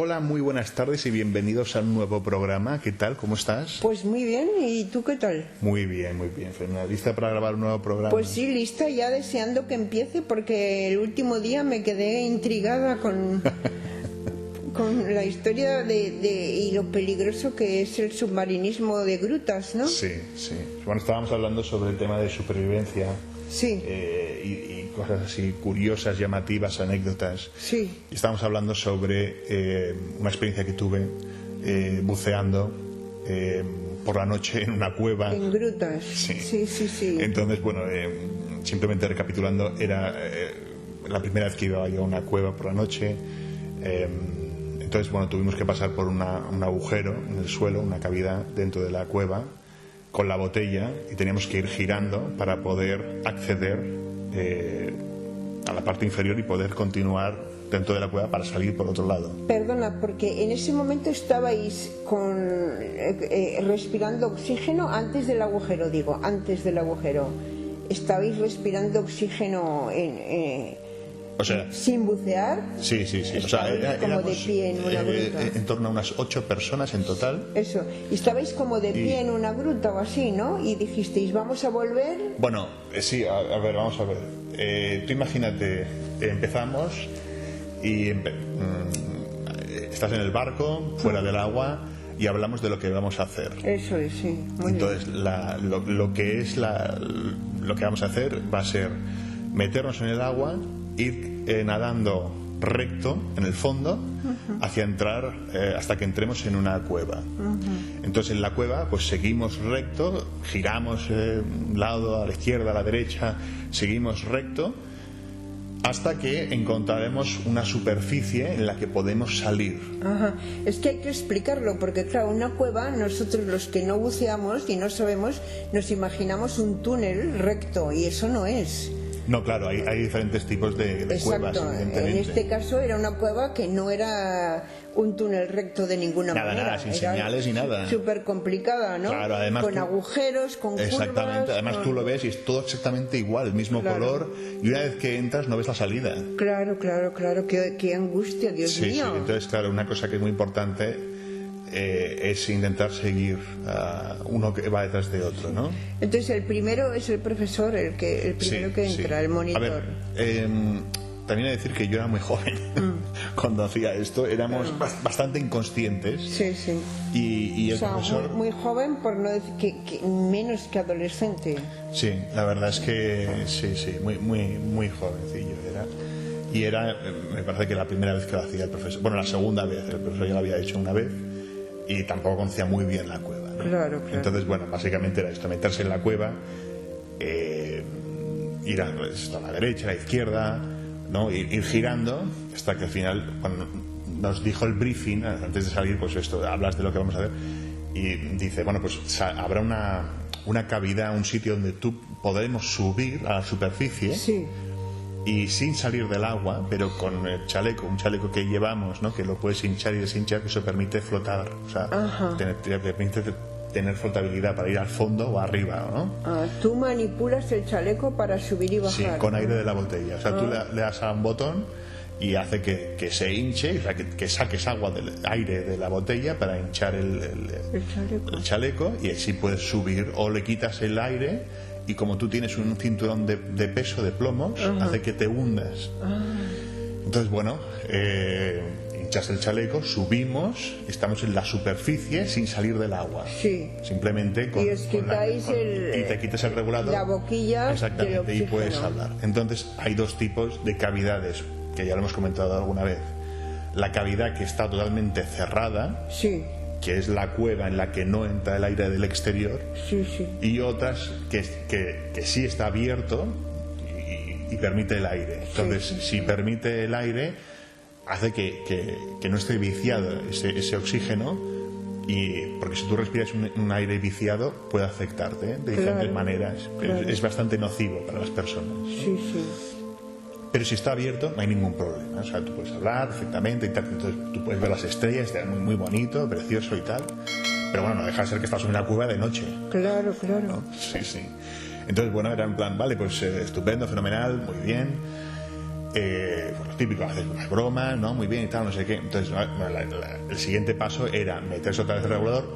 Hola, muy buenas tardes y bienvenidos a un nuevo programa. ¿Qué tal? ¿Cómo estás? Pues muy bien, ¿y tú qué tal? Muy bien, Fernanda. ¿Lista para grabar un nuevo programa? Pues sí, lista, ya deseando que empiece, porque el último día me quedé intrigada con la historia y lo peligroso que es el submarinismo de grutas, ¿no? Sí, sí. Bueno, estábamos hablando sobre el tema de supervivencia. Sí. Y cosas así curiosas, llamativas, anécdotas. Sí. Y estábamos hablando sobre una experiencia que tuve buceando por la noche en una cueva. En grutas. Sí. Entonces, bueno, simplemente recapitulando, era la primera vez que iba yo a una cueva por la noche. Entonces, bueno, tuvimos que pasar por un agujero en el suelo, una cavidad dentro de la cueva, con la botella, y teníamos que ir girando para poder acceder a la parte inferior y poder continuar dentro de la cueva para salir por otro lado. Perdona, porque en ese momento estabais respirando oxígeno antes del agujero, ¿Estabais respirando oxígeno o sea, sin bucear? Sí. O sea, como de pie en una gruta. En torno a unas 8 personas en total. Eso. Y estabais como de pie en una gruta o así, ¿no? Y dijisteis, ¿vamos a volver? Bueno, sí, a ver, vamos a ver. Tú imagínate, empezamos y estás en el barco, fuera del agua, y hablamos de lo que vamos a hacer. Eso es, sí. Muy Entonces, lo que vamos a hacer va a ser meternos en el agua, ir nadando recto en el fondo hacia entrar hasta que entremos en una cueva. Entonces en la cueva pues seguimos recto, giramos un lado, a la izquierda, a la derecha, seguimos recto hasta que encontraremos una superficie en la que podemos salir. Ajá. Es que hay que explicarlo, porque claro, una cueva, nosotros los que no buceamos y no sabemos, nos imaginamos un túnel recto, y eso no es. No, claro, hay diferentes tipos de cuevas, evidentemente. En este caso era una cueva que no era un túnel recto de ninguna manera. Nada, sin señales ni nada. Súper complicada, ¿no? Claro, además con agujeros, con curvas. Exactamente, además tú lo ves y es todo exactamente igual, el mismo color, y una vez que entras no ves la salida. Claro, qué angustia, Dios mío. Sí, entonces claro, una cosa que es muy importante es intentar seguir uno que va detrás de otro, ¿no? Entonces el primero es el profesor, el primero que entra, el monitor. A ver, también he de decir que yo era muy joven cuando hacía esto, éramos bastante inconscientes. Sí. Y el profesor... muy joven, por no decir que menos que adolescente. Sí, la verdad es que sí, muy jovencillo era. Y me parece que la primera vez que lo hacía el profesor, bueno, la segunda vez, el profesor ya lo había hecho una vez y tampoco conocía muy bien la cueva, ¿no? Claro. Entonces, bueno, básicamente era esto, meterse en la cueva, ir a la derecha, a la izquierda, ¿no? Ir girando hasta que al final, cuando nos dijo el briefing, antes de salir, pues esto, hablas de lo que vamos a hacer y dice, bueno, pues habrá una cavidad, un sitio donde podremos subir a la superficie. Sí. Y sin salir del agua, pero con el chaleco, un chaleco que llevamos, ¿no? Que lo puedes hinchar y deshinchar, que eso permite flotar, o sea, te permite tener flotabilidad para ir al fondo o arriba, ¿no? Tú manipulas el chaleco para subir y bajar. Sí, con aire de la botella, o sea, tú le das a un botón y hace que se hinche, o sea, que saques agua del aire de la botella para hinchar el chaleco, y así puedes subir, o le quitas el aire. Y como tú tienes un cinturón de peso, de plomos, hace que te hundas. Entonces, bueno, hinchas el chaleco, subimos, estamos en la superficie sin salir del agua. Sí. Simplemente y os quitáis y te quitas el regulador. La boquilla. Exactamente, y puedes hablar. Entonces, hay dos tipos de cavidades, que ya lo hemos comentado alguna vez. La cavidad que está totalmente cerrada. Sí. Que es la cueva en la que no entra el aire del exterior, y otras que sí está abierto y permite el aire. Entonces, si permite el aire, hace que no esté viciado ese oxígeno, porque si tú respiras un aire viciado puede afectarte de diferentes maneras. Es bastante nocivo para las personas. Pero si está abierto no hay ningún problema, o sea, tú puedes hablar perfectamente y tal, entonces tú puedes ver las estrellas, está muy bonito, precioso y tal, pero bueno, no deja de ser que estás en una cueva de noche. Claro. ¿No? Sí. Entonces, bueno, era en plan, vale, pues estupendo, fenomenal, muy bien. Pues lo típico, haces unas bromas, ¿no? Muy bien y tal, no sé qué. Entonces, el siguiente paso era meterse otra vez el regulador,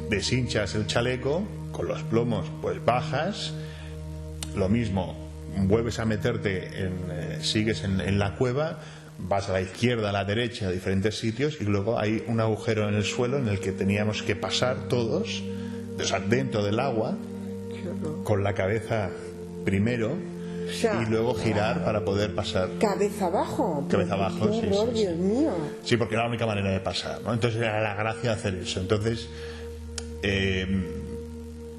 deshinchas el chaleco, con los plomos, pues bajas, lo mismo, vuelves a meterte, sigues en la cueva, vas a la izquierda, a la derecha, a diferentes sitios, y luego hay un agujero en el suelo en el que teníamos que pasar todos, o sea, dentro del agua, con la cabeza primero, o sea, y luego girar para poder pasar. Cabeza abajo. Cabeza abajo, sí, horror, sí. Dios mío. Sí, porque era la única manera de pasar, ¿no? Entonces era la gracia de hacer eso. Entonces,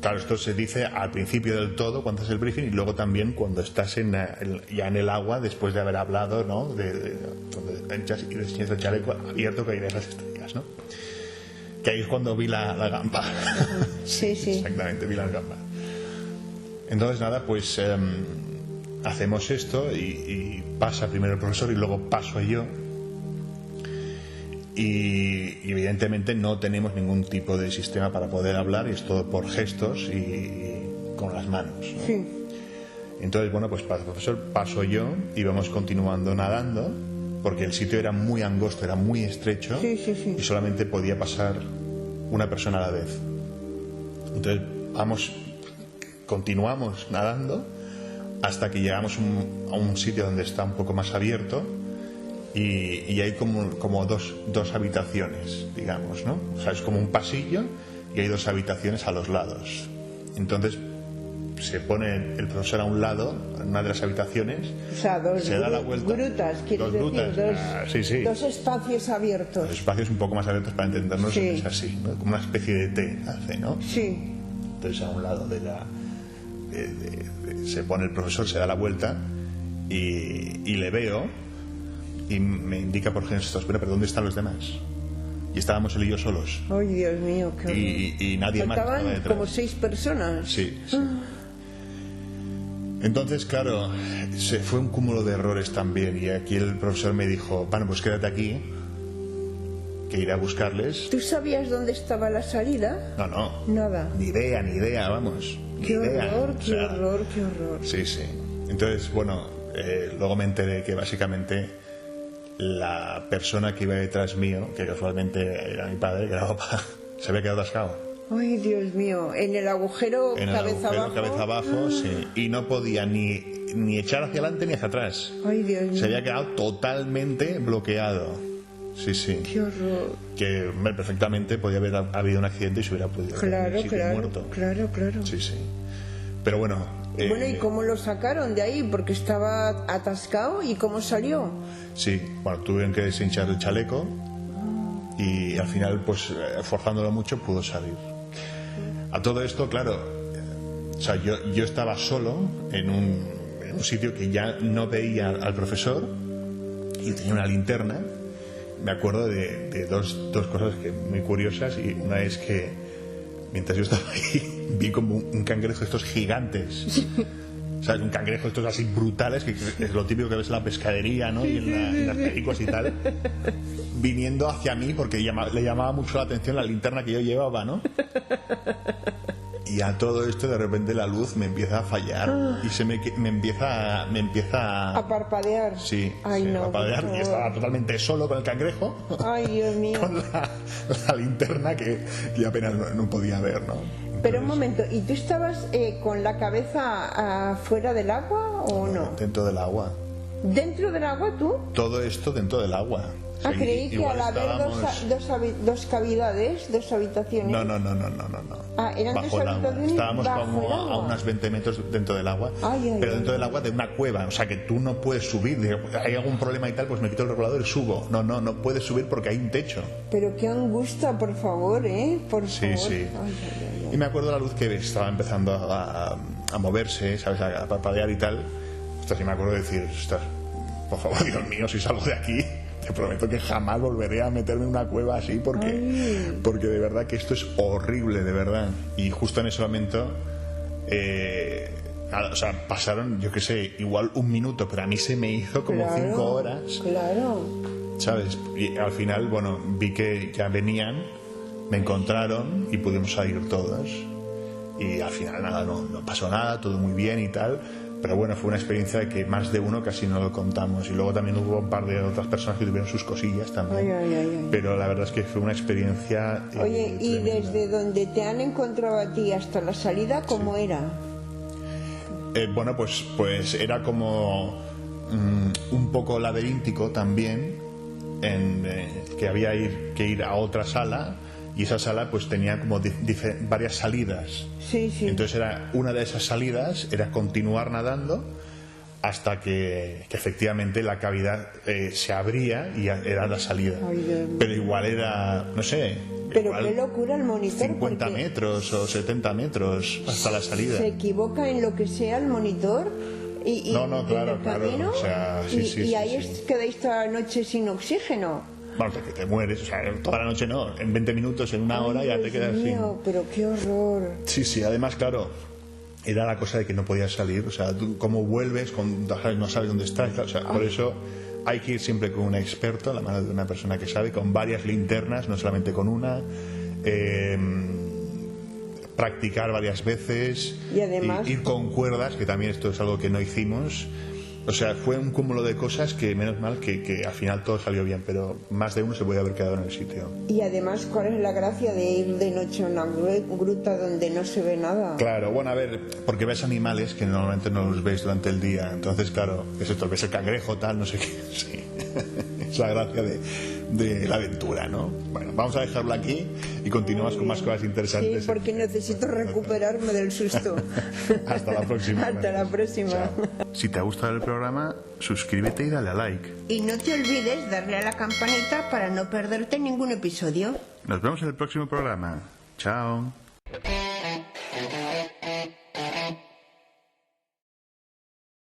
claro, esto se dice al principio del todo, cuando haces el briefing, y luego también cuando estás ya en el agua, después de haber hablado, ¿no? Donde echas y desechas el chaleco abierto, que hay de las estrellas, ¿no? Que ahí es cuando vi la gamba. Sí, sí. Exactamente, vi la gamba. Entonces, nada, pues hacemos esto y pasa primero el profesor y luego paso yo. Y evidentemente no tenemos ningún tipo de sistema para poder hablar, y es todo por gestos y con las manos, ¿no? Sí. Entonces, bueno, pues para el profesor paso yo y vamos continuando nadando, porque el sitio era muy angosto, era muy estrecho, sí, sí, sí. Y solamente podía pasar una persona a la vez. Entonces continuamos nadando hasta que llegamos a un sitio donde está un poco más abierto. Y hay como dos habitaciones, digamos, ¿no? O sea, es como un pasillo y hay dos habitaciones a los lados. Entonces se pone el profesor a un lado, en una de las habitaciones, o sea, se da la vuelta. Grutas, ¿quieres decir? Sí. Dos espacios abiertos. Los espacios un poco más abiertos para entendernos, sí. Es así, ¿no? Como una especie de T hace, ¿no? Sí. Entonces a un lado se pone el profesor, se da la vuelta y le veo. Y me indica por gestos, pero ¿dónde están los demás? Y estábamos él y yo solos. ¡Ay, Dios mío! Qué y nadie más estaba detrás. Como 6 personas. Sí. Entonces, claro, fue un cúmulo de errores también. Y aquí el profesor me dijo, bueno, pues quédate aquí, que iré a buscarles. ¿Tú sabías dónde estaba la salida? No. Nada. Ni idea, vamos. Qué horror, qué horror. Sí. Entonces, bueno, luego me enteré que básicamente la persona que iba detrás mío, que casualmente era mi padre, que era papá, se había quedado atascado. Ay, Dios mío, en el agujero, cabeza abajo, sí, y no podía ni echar hacia adelante ni hacia atrás. Ay, Dios mío. Se había quedado totalmente bloqueado. Sí. Qué horror. Que perfectamente podía haber habido un accidente y se hubiera podido haber muerto. Claro. Sí. Pero bueno. ¿Y cómo lo sacaron de ahí? Porque estaba atascado, ¿y cómo salió? Sí, bueno, tuvieron que deshinchar el chaleco y al final, pues forzándolo mucho, pudo salir. A todo esto, claro, o sea, yo estaba solo en un sitio que ya no veía al profesor y tenía una linterna. Me acuerdo de dos cosas muy curiosas, y una es que mientras yo estaba ahí vi como un cangrejo de estos gigantes. O sea, un cangrejo estos así brutales, que es lo típico que ves en la pescadería, ¿no? Y en las películas y tal, viniendo hacia mí porque le llamaba mucho la atención la linterna que yo llevaba, ¿no? Y a todo esto de repente la luz me empieza a fallar y me empieza a parpadear. Sí, no, a parpadear, y estaba totalmente solo con el cangrejo. Ay, Dios mío. Con la linterna que apenas no podía ver, ¿no? Entonces, pero un momento, ¿y tú estabas con la cabeza fuera del agua o no? Dentro del agua. ¿Dentro del agua tú? Todo esto dentro del agua. Creí que al haber dos cavidades, dos habitaciones. No. Eran bajo dos el agua. habitaciones. Estábamos bajo como el agua. a unos 20 metros dentro del agua, pero dentro del agua de una cueva. O sea que tú no puedes subir. Hay algún problema y tal, pues me quito el regulador y subo. No puedes subir porque hay un techo. Pero qué angustia, por favor, por favor. Sí. Y me acuerdo la luz que estaba empezando a moverse, ¿sabes? A parpadear y tal. Ostras, y me acuerdo de decir, ostras, por favor, Dios mío, si salgo de aquí, te prometo que jamás volveré a meterme en una cueva así, porque de verdad que esto es horrible, de verdad. Y justo en ese momento, o sea, pasaron, yo qué sé, igual un minuto, pero a mí se me hizo como 5 horas. Claro. ¿Sabes? Y al final, bueno, vi que ya venían, me encontraron y pudimos salir todos. Y al final nada, no pasó nada, todo muy bien y tal. pero bueno, fue una experiencia de que más de uno casi no lo contamos, y luego también hubo un par de otras personas que tuvieron sus cosillas también. Pero la verdad es que fue una experiencia Oye, y desde donde te han encontrado a ti hasta la salida, ¿cómo era? Bueno, pues era como un poco laberíntico también, que había que ir a otra sala, y esa sala pues tenía como varias salidas. Sí. Entonces una de esas salidas era continuar nadando hasta que efectivamente la cavidad se abría y era la salida. Pero igual era, no sé, pero qué locura el monitor, 50 metros o 70 metros hasta la salida. Se equivoca en lo que sea el monitor y claro, el camino, o sea, y ahí quedáis toda la noche sin oxígeno. Bueno, que te mueres, o sea, toda la noche no, en 20 minutos, en una hora ya te quedas sin... Pero qué horror. Sí, además, claro, era la cosa de que no podías salir, o sea, tú cómo vuelves, no sabes dónde estás, o sea, por eso hay que ir siempre con un experto, a la mano de una persona que sabe, con varias linternas, no solamente con una, practicar varias veces, y además ir con cuerdas, que también esto es algo que no hicimos. O sea, fue un cúmulo de cosas que menos mal que al final todo salió bien, pero más de uno se puede haber quedado en el sitio. Y además, ¿cuál es la gracia de ir de noche a una gruta donde no se ve nada? Claro, bueno, a ver, porque ves animales que normalmente no los ves durante el día, entonces claro, es esto, ves el cangrejo, tal, no sé qué, sí. Es la gracia de la aventura, ¿no? Bueno, vamos a dejarlo aquí y continuamos con más cosas interesantes. Sí, porque necesito recuperarme del susto. Hasta la próxima. Hasta la próxima. Chao. Si te ha gustado el programa, suscríbete y dale a like. Y no te olvides darle a la campanita para no perderte ningún episodio. Nos vemos en el próximo programa. Chao.